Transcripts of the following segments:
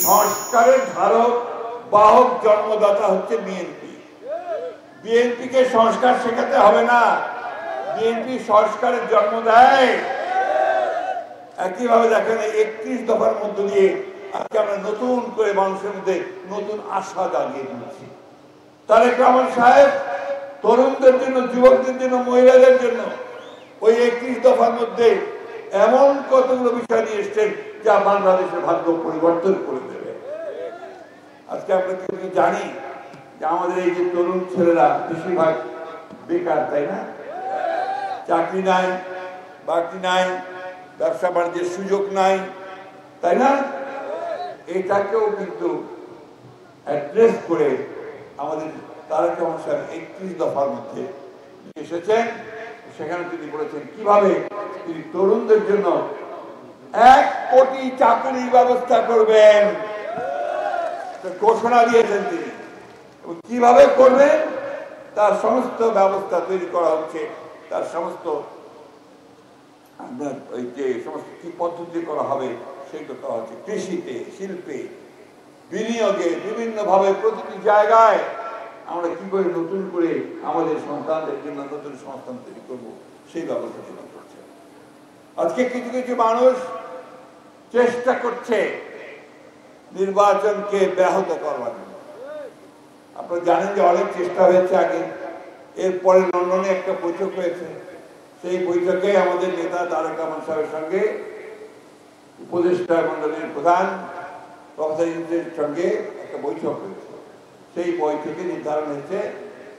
সংস্কারের ধারক বাহক জন্মদাতা হচ্ছে বিএনপি। বিএনপিকে সংস্কার শেখাতে হবে না, বিএনপি সংস্কারের জন্ম দেয়। একইভাবে দেখেন 31 দফার মধ্য দিয়ে আজকে আমরা নতুন করে মানুষের মধ্যে নতুন আশা জাগিয়ে দিচ্ছি। তারেক রহমান সাহেব তরুণদের জন্য, যুবকদের জন্য, মহিলাদের জন্য ওই 31 দফার মধ্যে এমন কতগুলো বিষয় নিয়ে এসছেন যা বাংলাদেশের ভাগ্য পরিবর্তন করে দেবে। আজকে আমরা কিন্তু জানি যে আমাদের এই যে তরুণ ছেলেরা বেশিরভাগ বেকার, তাই না? চাকরি নাই, বাকরি নাই, ব্যবসা বাণিজ্যের সুযোগ নাই, তাই না? এটাকেও কিন্তু অ্যাড্রেস করে আমাদের তারেক রহমান সাহেব 31 দফার মধ্যে এসেছেন। সেখানে তিনি বলেছেন কিভাবে তিনি তরুণদের জন্য 1 কোটি চাকরির ব্যবস্থা করবেন, ঘোষণা দিয়েছেন তিনি। কিভাবে করবেন তার সমস্ত ব্যবস্থা তৈরি করা হচ্ছে, তার সমস্ত ওই যে সমস্ত কি পদ্ধতি করা হবে সেগুলো করা হচ্ছে। কৃষিতে, শিল্পে, বিনিয়োগে, বিভিন্ন ভাবে প্রতিটি জায়গায় আমরা কি করে নতুন করে আমাদের সন্তানদের জন্য নতুন সংস্থান তৈরি করবো সেই ব্যবস্থা করছে। আজকে কিছু কিছু মানুষ চেষ্টা করছে নির্বাচনকে ব্যাহত করবার জন্য। আপনারা জানেন যে অনেক চেষ্টা হয়েছে আগে, এরপরে লন্ডনে একটা বৈঠক হয়েছে। সেই বৈঠকে আমাদের নেতা তারেক রহমান সাহেবের সঙ্গে উপদেষ্টা মন্ডলীর প্রধান প্রফেসর ইউনূসের সঙ্গে একটা বৈঠক হয়েছে। সেই বৈঠকে নির্ধারণ হয়েছে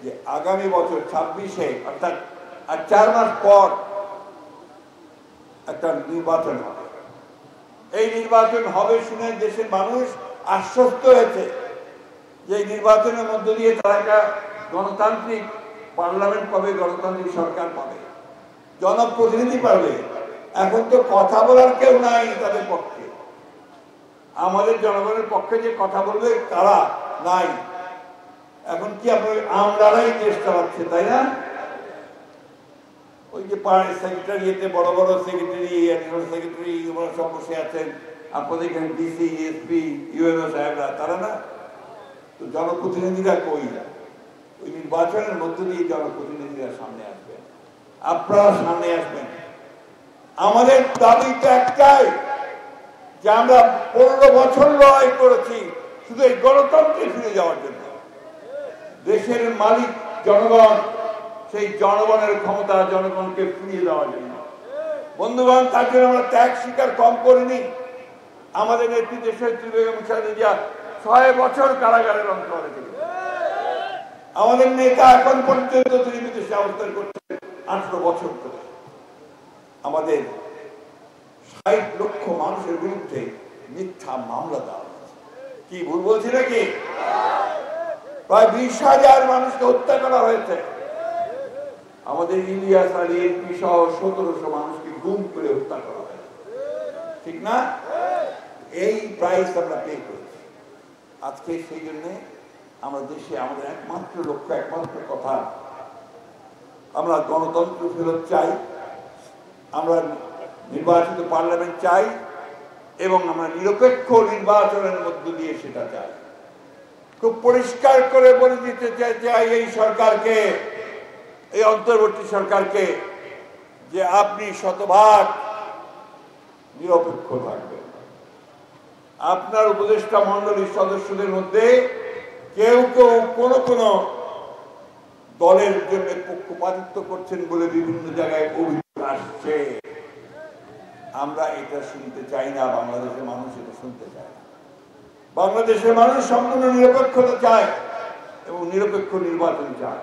যে আগামী বছর 26-এ অর্থাৎ আর 4 মাস পর একটা নির্বাচন হবে। এই নির্বাচন হবে শুনে দেশের মানুষ আশ্বস্ত হয়েছে যে এই নির্বাচনের মধ্য দিয়ে তারা একটা গণতান্ত্রিক পার্লামেন্ট পাবে, গণতান্ত্রিক সরকার পাবে, জনপ্রতিনিধি পাবে। এখন তো কথা বলার কেউ নাই তাদের পক্ষে, আমাদের জনগণের পক্ষে যে কথা বলবে তারা নাই। এখন কি আপনার আমরাই দেশ চালাচ্ছে, তাই না? ওই যে সেক্রেটারিয়েতে বড় বড় সেক্রেটারি, অ্যাডিশনাল সেক্রেটারি ওরা সব বসে আছেন, আপনাদের এখানে ডিসি, এসপি, ইউএনও সাহেবরা, তারা না? তো জনপ্রতিনিধিরা কই? ওই নির্বাচনের মধ্য দিয়ে জনপ্রতিনিধিরা সামনে আসবেন, আপনারা সামনে আসবেন। আমাদের দাবি তো একটাই যে আমরা 15 বছর লড়াই করেছি শুধু এই গণতন্ত্রে ফিরে যাওয়ার জন্য। দেশের মালিক জনগণ, সেই জনগণের ক্ষমতা জনগণকে ফিরিয়ে দেওয়ার জন্য। বন্ধুগণ, তার জন্য আমরা ত্যাগ স্বীকার কম করিনি। আমাদের নেত্রী দেশনেত্রী বেগম খালেদা জিয়া 6 বছর কারাগারে রং করেছিল। আমাদের নেতা এখন পর্যন্ত তিনি বিদেশে অবস্থান করছেন 18 বছর ধরে। আমাদের 60 লক্ষ মানুষের বিরুদ্ধে মিথ্যা মামলা দেওয়া হয়েছে। কি ভুল বলছি নাকি? প্রায় 20,000 মানুষকে হত্যা করা হয়েছে। আমাদের ইলিয়াস আলী এমপি সহ 1700 মানুষকে গুম করে হত্যা করা হয়েছে, ঠিক না? এই প্রাইস আমরা পে করেছি। আজকে সেই জন্য আমরা দেশে আমাদের একমাত্র লক্ষ্য, একমাত্র কথা, আমরা গণতন্ত্র ফেরত চাই, আমরা নির্বাচিত পার্লামেন্ট চাই এবং আমরা নিরপেক্ষ নির্বাচনের মধ্য দিয়ে সেটা চাই। খুব পরিষ্কার করে বলে দিতে চাই এই সরকারকে, এই অন্তর্বর্তী সরকারকে, যে আপনি শতভাগ নিরপেক্ষ থাকবেন। আপনার উপদেষ্টা মন্ডলীর সদস্যদের মধ্যে কেউ কেউ কোন দলের জন্য পক্ষপাতিত্ব করছেন বলে বিভিন্ন জায়গায় অভিযোগ আসছে। আমরা এটা শুনতে চাই না, বাংলাদেশের মানুষ এটা শুনতে চায় না। বাংলাদেশের মানুষ সম্পূর্ণ নিরপেক্ষতা চায় এবং নিরপেক্ষ নির্বাচন চায়।